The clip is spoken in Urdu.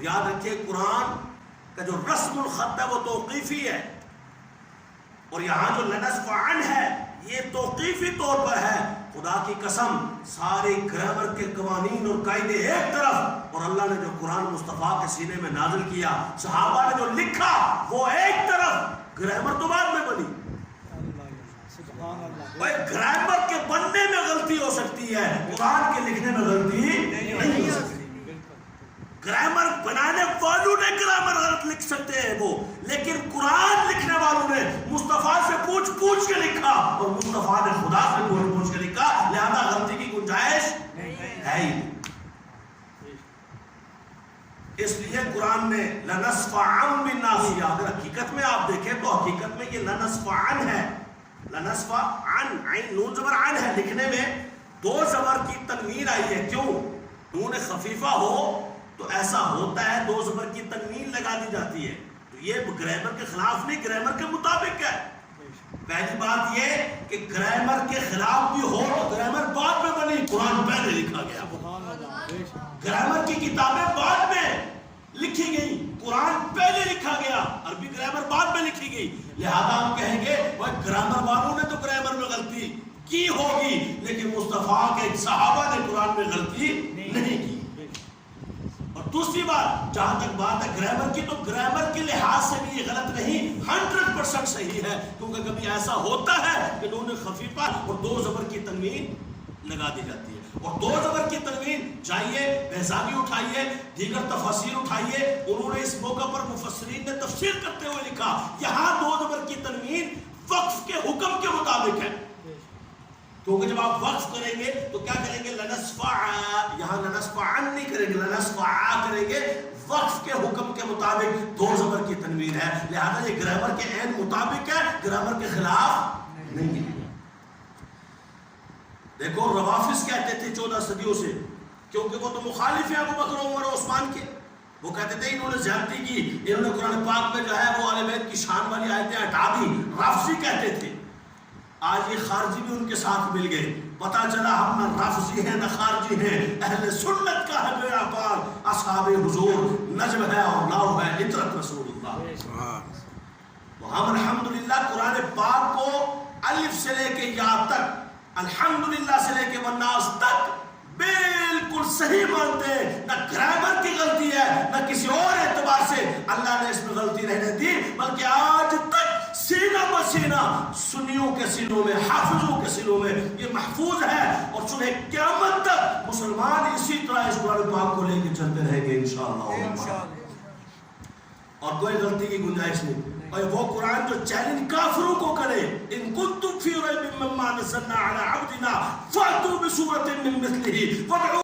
یاد رکھیے قرآن کا جو رسم الخط ہے وہ توقیفی ہے، اور یہاں جو لنسف عن ہے یہ توقیفی طور پر ہے۔ خدا کی قسم سارے گرامر کے قوانین اور قاعدے ایک طرف، اور اللہ نے جو قرآن مصطفیٰ کے سینے میں نازل کیا، صحابہ نے جو لکھا وہ ایک طرف، گرامر تو بعد میں بنی۔ گرامر کے بننے میں غلطی ہو سکتی ہے، قرآن کے لکھنے میں غلطی نہیں ہو سکتی۔ گرامر بنانے والوں نے گرامر غلط لکھ سکتے ہیں وہ، لیکن قرآن لکھنے والوں نے مصطفیٰ سے پوچھ پوچھ کے لکھا، اور مصطفیٰ نے خدا سے پوچھ پوچھ کے لکھا، لہذا غلطی کی گنجائش ہے ہی۔ اس لیے قرآن نے لنسف عن بالناسیہ، اگر حقیقت میں آپ دیکھیں تو حقیقت میں یہ لنسف عن ہے، لنسف عن، عین نون زبر عن ہے، لکھنے میں دو زبر کی تنوین آئی ہے۔ کیوں؟ نون خفیفہ ہو تو ایسا ہوتا ہے دو زبر کی تنوین لگا دی جاتی ہے، تو یہ گرامر کے خلاف نہیں، گرامر کے مطابق ہے۔ پہلی بات یہ کہ گرامر کے خلاف بھی ہو تو گرامر بعد میں بنی، قرآن پہلے لکھا گیا۔ گرامر کی کتابیں بعد میں لکھی گئی، قرآن پہلے لکھا گیا، عربی گرامر بعد میں لکھی گئی، لہذا ہم کہیں گے وہ گرامر والوں نے تو گرامر میں غلطی کی ہوگی، لیکن مصطفیٰ کے صحابہ نے قرآن میں غلطی نہیں کی۔ اور دوسری بات، جہاں تک بات ہے گرامر کی، تو گرامر کے لحاظ سے بھی یہ غلط نہیں، 100% صحیح ہے، کیونکہ کبھی ایسا ہوتا ہے کہ نون خفیفہ اور دو زبر کی تنوین لگا دی جاتی ہے، اور دو زبر کی تنوین جائیے بہزادی اٹھائیے، دیگر تفاسیر اٹھائیے، انہوں نے اس موقع پر مفسرین نے تفسیر کرتے ہوئے لکھا یہاں دو زبر کی تنوین وقف کے حکم کے مطابق ہے، کیونکہ جب آپ وقف کریں گے تو کیا کریں گے؟ لنسف عن، یہاں لنسف عن نہیں کریں گے، لنسف عن کریں گے، وقف کے حکم کے مطابق دو زبر کی تنوین ہے، لہذا یہ گرامر کے عین مطابق ہے، گرامر کے خلاف نہیں ہے۔ دیکھو روافظ کہتے تھے 14 صدیوں سے، کیونکہ وہ تو مخالف ہیں ابو بکر عمر و عثمان کے، وہ کہتے تھے انہوں نے زیادتی کی، انہوں نے قرآن پاک میں جو ہے وہ اہل بیت کی شان والی آیتیں ہٹا دی، رافضی کہتے تھے۔ آج یہ خارجی بھی ان کے ساتھ مل گئے، پتا چلا ہم نہ رافضی ہیں نہ خارجی ہیں، اہل سنت کا ہے میرا پار، اصحاب حضور نجم ہے اور لاؤ ہے عطرت رسول اللہ۔ تو ہم الحمدللہ قرآن پاک کو الف سے لے کے یا تک، الحمدللہ سے لے کے والناس تک بالکل صحیح مانتے ہیں، نہ گرامر کی غلطی ہے نہ کسی اور اعتبار سے اللہ نے اس میں غلطی رہنے دی، بلکہ آج تک سینہ بسینہ سنیوں کے سینوں میں، حافظوں کے سینوں میں یہ محفوظ ہے، اور صبح قیامت تک مسلمان اسی طرح اس قرآن پاک کو لے کے چلتے رہیں گے انشاءاللہ، اور کوئی غلطی کی گنجائش نہیں۔ اور وہ قرآن جو چیلنج کافروں کو کرے، ان کنتم فی ریب مما نزلنا علی عبدنا فأتوا بسورۃ من مثلہ وادعوا